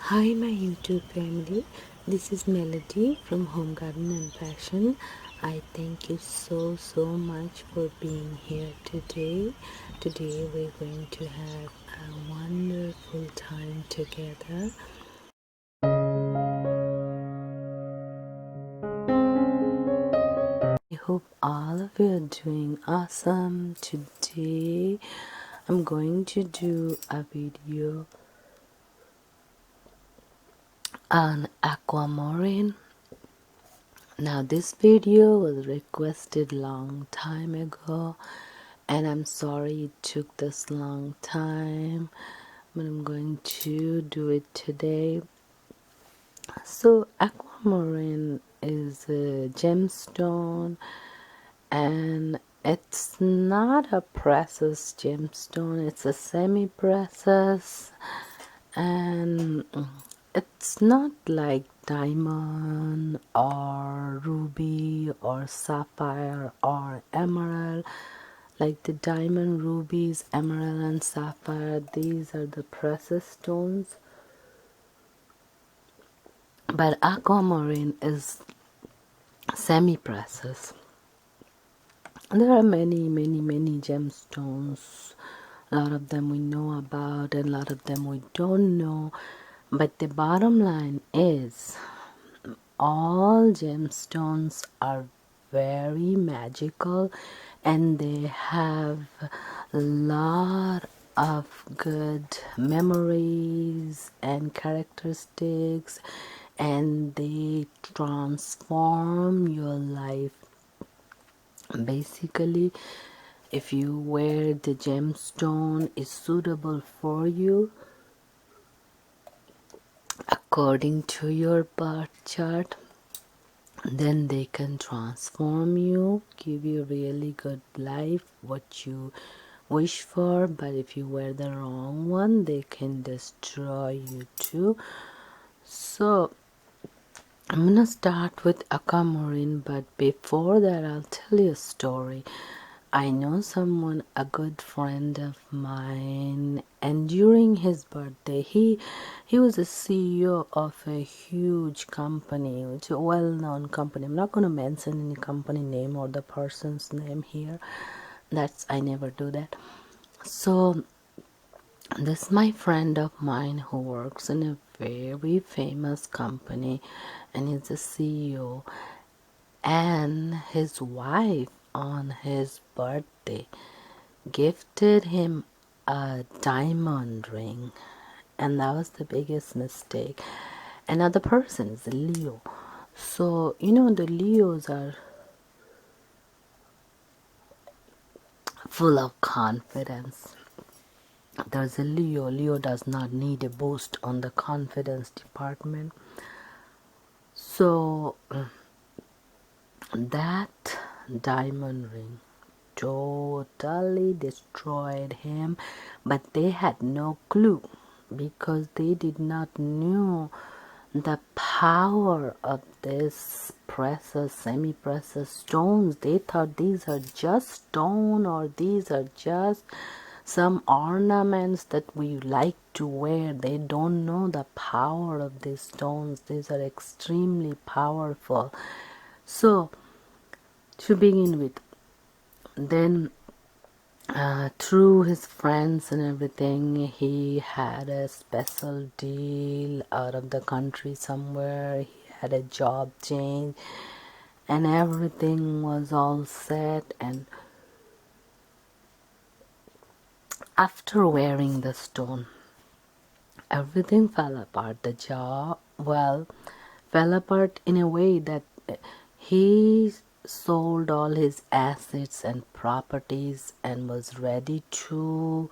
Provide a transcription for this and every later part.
Hi my YouTube family, this is Melody from Home Garden and Fashion. I thank you so much for being here today. Today we're going to have a wonderful time together. I hope all of you are doing awesome. Today I'm going to do a video on Aquamarine. Now this video was requested long time ago and I'm sorry it took this long time, but I'm going to do it today. So Aquamarine is a gemstone and it's not a precious gemstone, it's a semi-precious, and it's not like diamond or ruby or sapphire or emerald. Like the diamond, rubies, emerald and sapphire, these are the precious stones, but aquamarine is semi-precious. There are many gemstones. A lot of them we know about and a lot of them we don't know, but the bottom line is all gemstones are very magical and they have a lot of good memories and characteristics, and they transform your life. Basically, if you wear the gemstone is suitable for you according to your birth chart, then they can transform you, give you really good life, what you wish for. But if you wear the wrong one, they can destroy you too. So I'm gonna start with aquamarine, but before that I'll tell you a story. I know someone, a good friend of mine, and during his birthday, he was a CEO of a huge company, which is a well-known company. I'm not going to mention any company name or the person's name here. I never do that. So this is my friend of mine who works in a very famous company, and he's a CEO. And his wife on his birthday gifted him a diamond ring, and that was the biggest mistake. Another person is a Leo, so you know the Leos are full of confidence. There's a Leo does not need a boost on the confidence department. So that diamond ring totally destroyed him, but they had no clue because they did not know the power of this precious, semi-precious stones. They thought these are just stone, or these are just some ornaments that we like to wear. They don't know the power of these stones. These are extremely powerful. So to begin with, then through his friends and everything, he had a special deal out of the country somewhere. He had a job change and everything was all set, and after wearing the stone, everything fell apart. The job, well, fell apart in a way that he sold all his assets and properties and was ready to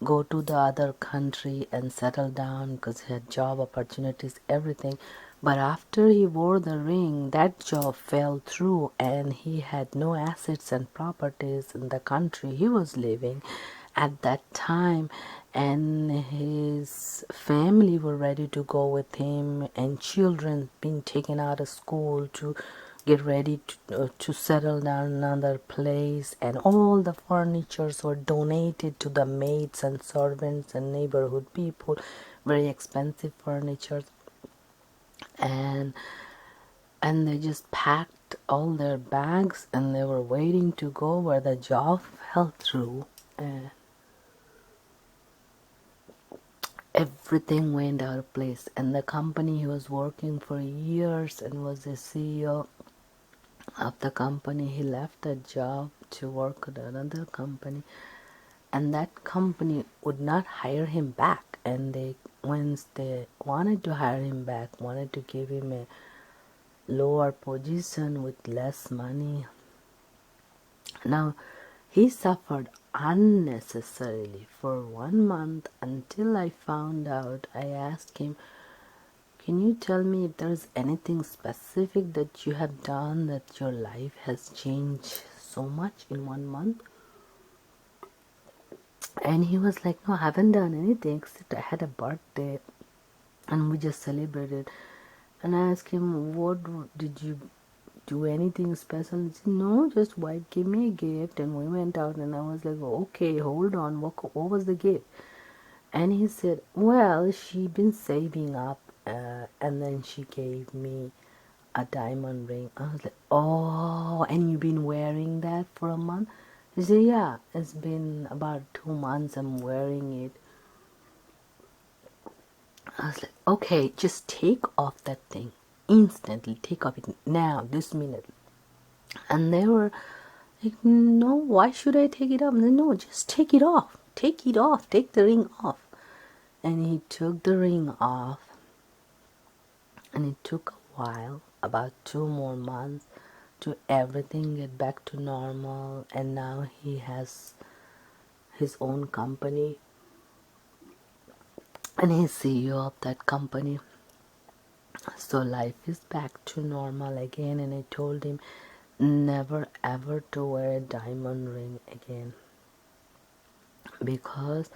go to the other country and settle down because he had job opportunities, everything. But after he wore the ring, that job fell through and he had no assets and properties in the country he was living at that time, and his family were ready to go with him, and children being taken out of school to get ready to settle down in another place, and all the furnitures were donated to the maids and servants and neighborhood people very expensive furniture, and they just packed all their bags and they were waiting to go where the job fell through, and everything went out of place. And the company he was working for years and was the CEO of the company, he left that job to work at another company, and that company would not hire him back. And they, once they wanted to hire him back, wanted to give him a lower position with less money. Now he suffered unnecessarily for 1 month until I found out. I asked him, can you tell me if there's anything specific that you have done that your life has changed so much in 1 month? And he was like, no, I haven't done anything except I had a birthday and we just celebrated. And I asked him, what did you do, anything special? He said, no, just wife gave me a gift and we went out. And I was like, okay, hold on, what was the gift? And he said, well, she'd been saving up and then she gave me a diamond ring. I was like, oh, and you've been wearing that for a month? He said, yeah, it's been about 2 months I'm wearing it. I was like, okay, just take off that thing. Instantly, take off it now, this minute. And they were like, no, why should I take it off? And no, just take it off. Take it off. Take the ring off. And he took the ring off. And it took a while, about 2 more months, to everything get back to normal. And now he has his own company. And he's CEO of that company. So life is back to normal again. And I told him never ever to wear a diamond ring again, because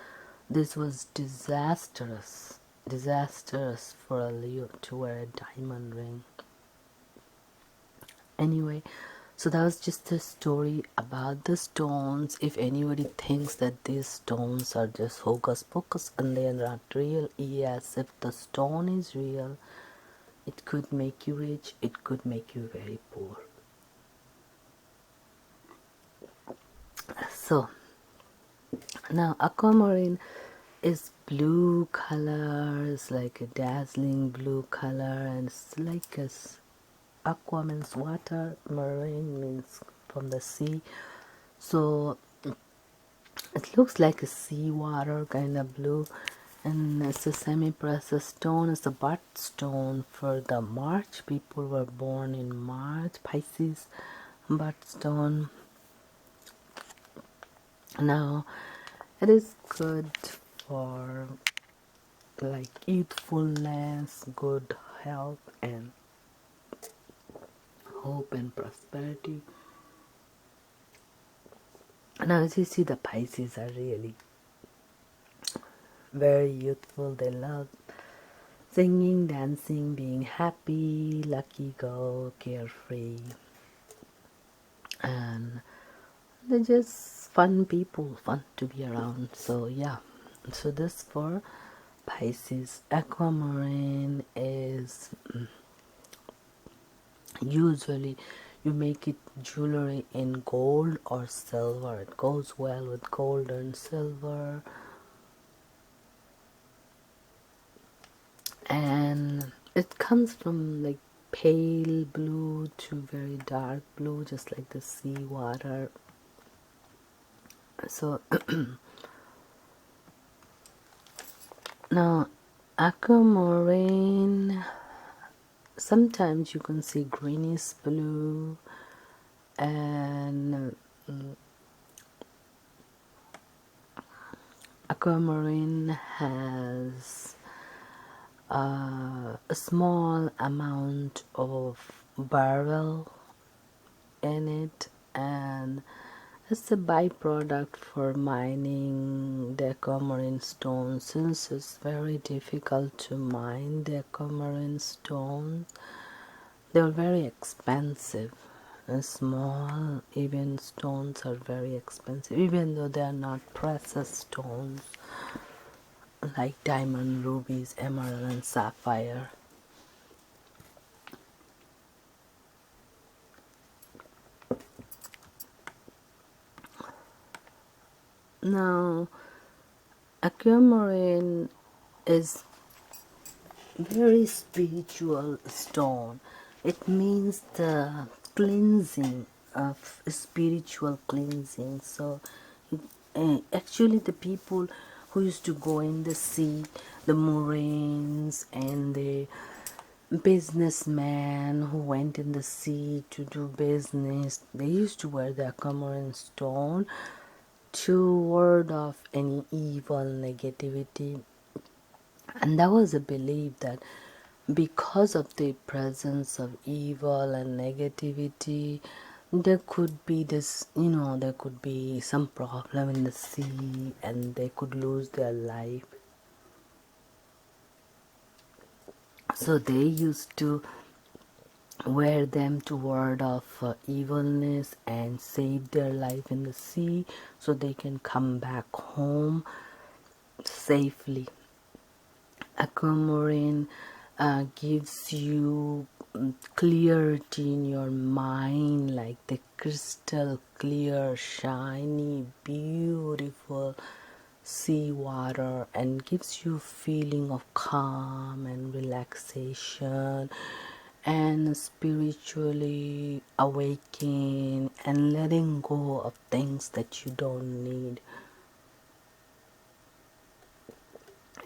this was disastrous for a Leo to wear a diamond ring. Anyway, so that was just a story about the stones. If anybody thinks that these stones are just hocus pocus and they are not real, yes, if the stone is real, it could make you rich, it could make you very poor. So now aquamarine is blue color, it's like a dazzling blue color, and it's like aqua means water, marine means from the sea, so it looks like a sea water kind of blue. And it's a semi-precious stone. It's a birthstone for the March. People were born in March. Pisces birthstone. Now it is good for like youthfulness, good health, and hope and prosperity. Now as you see, the Pisces are really very youthful. They love singing, dancing, being happy, lucky go, carefree, and they're just fun people, fun to be around. So yeah, so this for Pisces. Aquamarine is usually you make it jewelry in gold or silver. It goes well with gold and silver. And it comes from like pale blue to very dark blue, just like the sea water. So now aquamarine, sometimes you can see greenish blue, and aquamarine has a small amount of beryl in it, and it's a byproduct for mining the aquamarine stone. Since it's very difficult to mine the aquamarine stones, they're very expensive, and small even stones are very expensive, even though they are not precious stones. like diamond, rubies, emerald and sapphire. Now, aquamarine is very spiritual stone. It means the cleansing of spiritual cleansing. So actually the people who used to go in the sea, the marines and the businessmen who went in the sea to do business, they used to wear the aquamarine stone to ward off any evil negativity. And there was a belief that because of the presence of evil and negativity, there could be this, there could be some problem in the sea and they could lose their life. So they used to wear them to ward off evilness and save their life in the sea so they can come back home safely. Aquamarine gives you clarity in your mind, like the crystal clear, shiny, beautiful sea water, and gives you feeling of calm and relaxation and spiritually awakening and letting go of things that you don't need.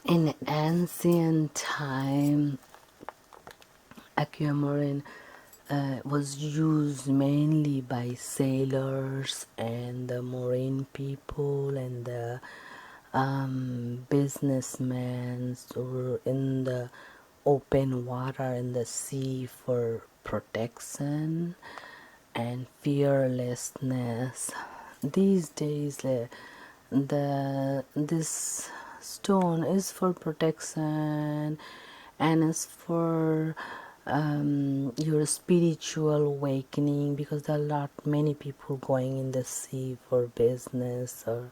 In ancient time, aquamarine was used mainly by sailors and the marine people and the businessmen who were in the open water in the sea for protection and fearlessness. These days, this stone is for protection and is for your spiritual awakening, because there are not many people going in the sea for business, or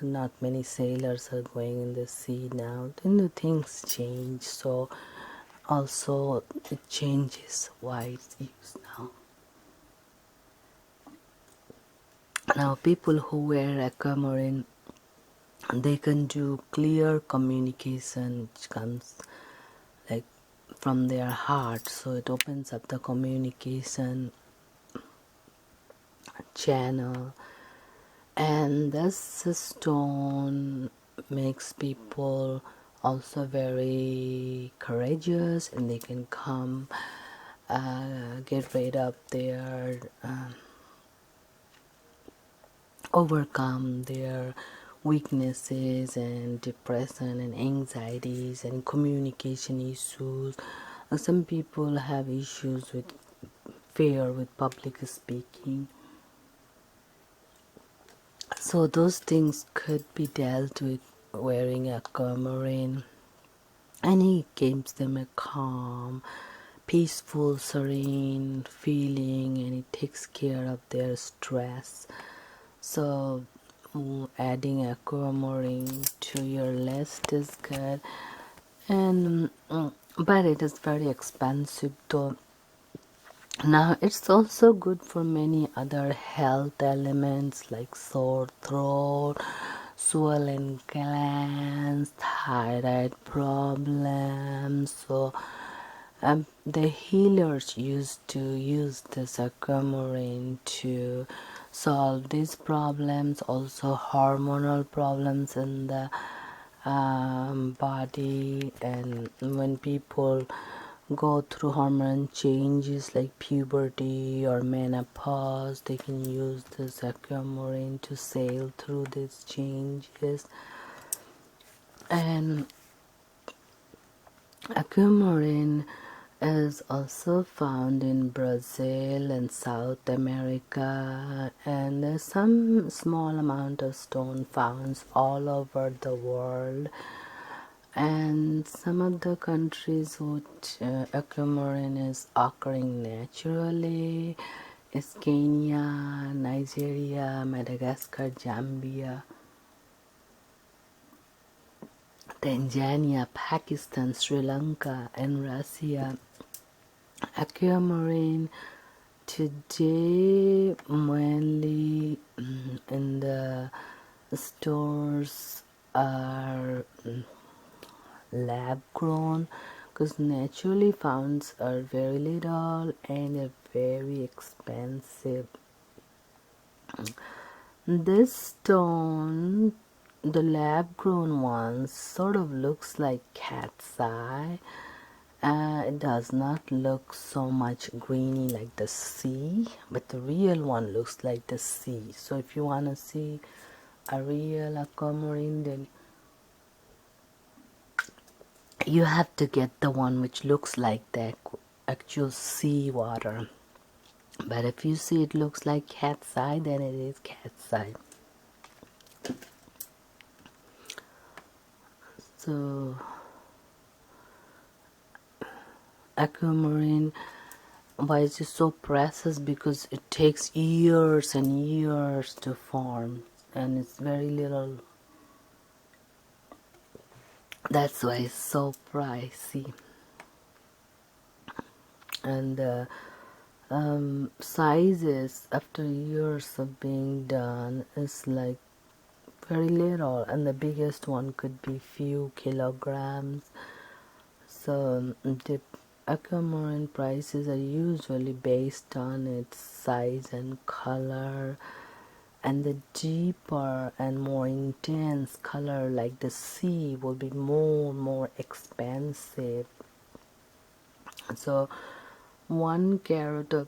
not many sailors are going in the sea now. Then the things change, so also it changes why it's used now. Now people who wear aquamarine, they can do clear communication which comes like from their heart, so it opens up the communication channel. And this stone makes people also very courageous, and they can come get rid of their overcome their weaknesses and depression and anxieties and communication issues. Some people have issues with fear with public speaking, so those things could be dealt with wearing aquamarine, and it gives them a calm, peaceful, serene feeling, and it takes care of their stress. So adding aquamarine to your list is good, and but it is very expensive though. Now it's also good for many other health elements like sore throat, swollen glands, thyroid problems. So the healers used to use this aquamarine to solve these problems, also hormonal problems in the body. And when people go through hormone changes like puberty or menopause, they can use this aquamarine to sail through these changes. And aquamarine is also found in Brazil and South America, and there's some small amount of stone found all over the world. And some of the countries which aquamarine is occurring naturally is Kenya, Nigeria, Madagascar, Zambia, Tanzania, Pakistan, Sri Lanka, and Russia. Aquamarine today mainly in the stores are lab grown, because naturally founds are very little and are very expensive. This stone, the lab grown ones, sort of looks like cat's eye. It does not look so much greeny like the sea, but the real one looks like the sea. So if you want to see a real aquamarine, then you have to get the one which looks like the actual sea water. But if you see it looks like cat's eye, then it is cat's eye. So aquamarine, why is it so precious? Because it takes years and years to form, and it's very little. That's why it's so pricey. And the sizes after years of being done is like very little, and the biggest one could be few kilograms. So the aquamarine prices are usually based on its size and color, and the deeper and more intense color like the sea will be more expensive. So 1 carat of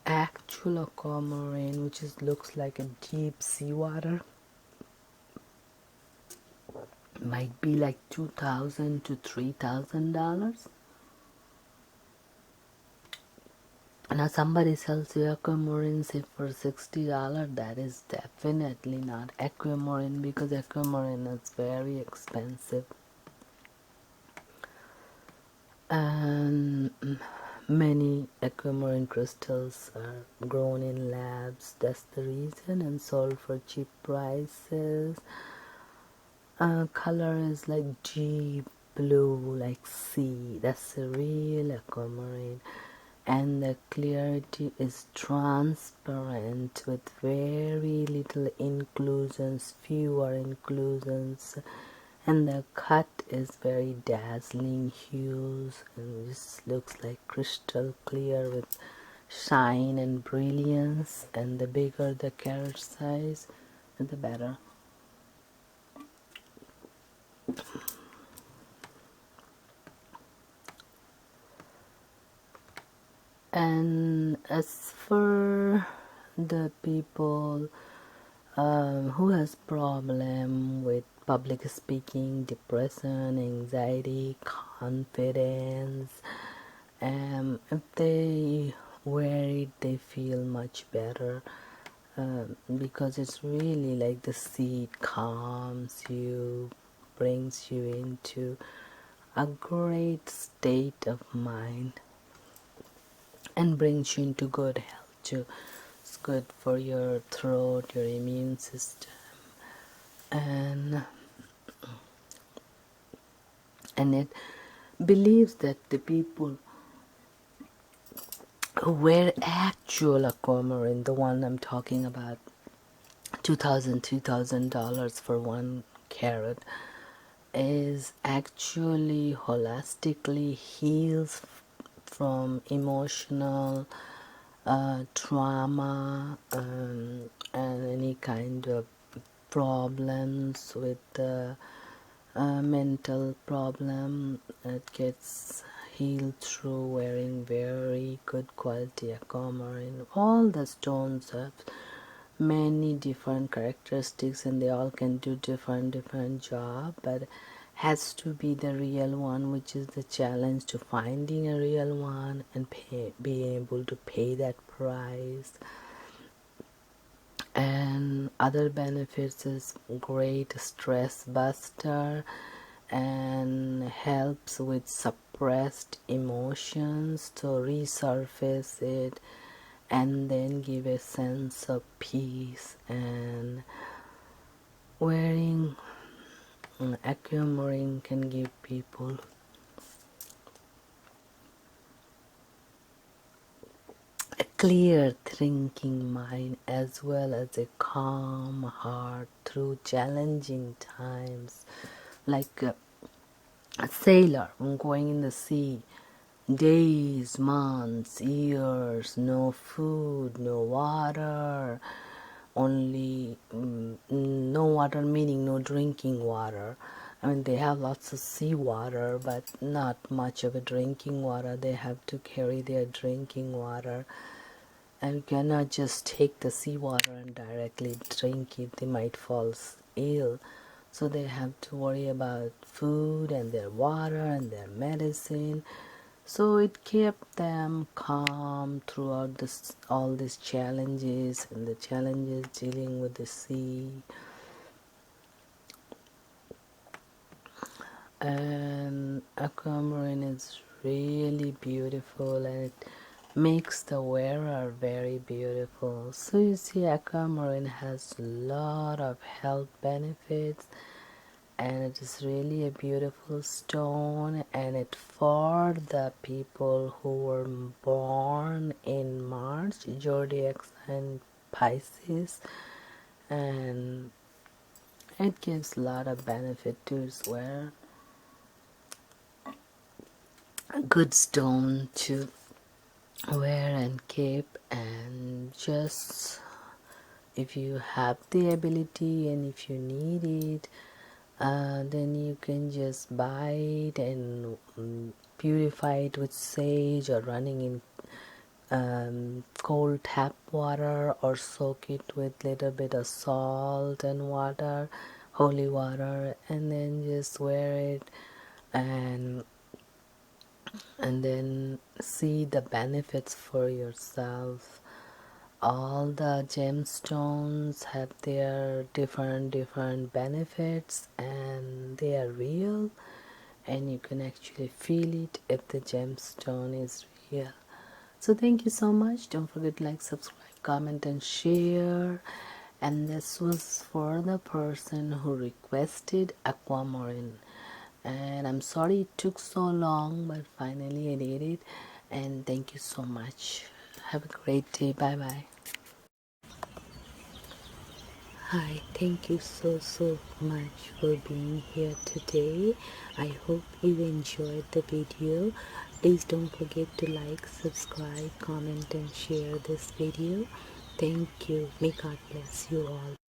actual aquamarine, which looks like a deep seawater, might be like $2,000 to $3,000. Now somebody sells you aquamarine say for $60. That is definitely not aquamarine, because aquamarine is very expensive. And many aquamarine crystals are grown in labs. That's the reason, and sold for cheap prices. Color is like deep blue, like sea. That's the real aquamarine. And the clarity is transparent with very little inclusions, fewer inclusions, and the cut is very dazzling hues, and this looks like crystal clear with shine and brilliance. And the bigger the carat size, the better. And as for the people who has problem with public speaking, depression, anxiety, confidence, if they wear it, they feel much better, because it's really like the sea calms you, brings you into a great state of mind, and brings you into good health too. It's good for your throat, your immune system, and it believes that the people who wear actual aquamarine, the one I'm talking about, $2,000 for 1 carat, is actually holistically heals from emotional trauma, and any kind of problems with the mental problem. It gets healed through wearing very good quality aquamarine. All the stones have many different characteristics, and they all can do different job, but has to be the real one, which is the challenge to finding a real one and be able to pay that price. And other benefits is great stress buster, and helps with suppressed emotions to resurface it, and then give a sense of peace. And wearing Aquamarine can give people a clear thinking mind as well as a calm heart through challenging times, like a sailor going in the sea, days, months, years, no food, no water, only no water meaning no drinking water. I mean, they have lots of seawater, but not much of a drinking water. They have to carry their drinking water, and you cannot just take the seawater and directly drink it. They might fall ill. So they have to worry about food and their water and their medicine. So it kept them calm throughout all these challenges and the challenges dealing with the sea. And aquamarine is really beautiful, and it makes the wearer very beautiful. So you see, aquamarine has a lot of health benefits, and it is really a beautiful stone, and it for the people who were born in March, zodiac sign Pisces, and it gives a lot of benefit to wear. A good stone to wear and keep, and just if you have the ability and if you need it, then you can just buy it and purify it with sage or running in cold tap water, or soak it with little bit of salt and water, holy water, and then just wear it, and then see the benefits for yourself. All the gemstones have their different benefits, and they are real, and you can actually feel it if the gemstone is real. So thank you so much. Don't forget to like, subscribe, comment, and share. And this was for the person who requested aquamarine, and I'm sorry it took so long, but finally I did it. And thank you so much. Have a great day. Bye bye. Hi, thank you so much for being here today. I hope you enjoyed the video. Please don't forget to like, subscribe, comment, and share this video. Thank you. May God bless you all.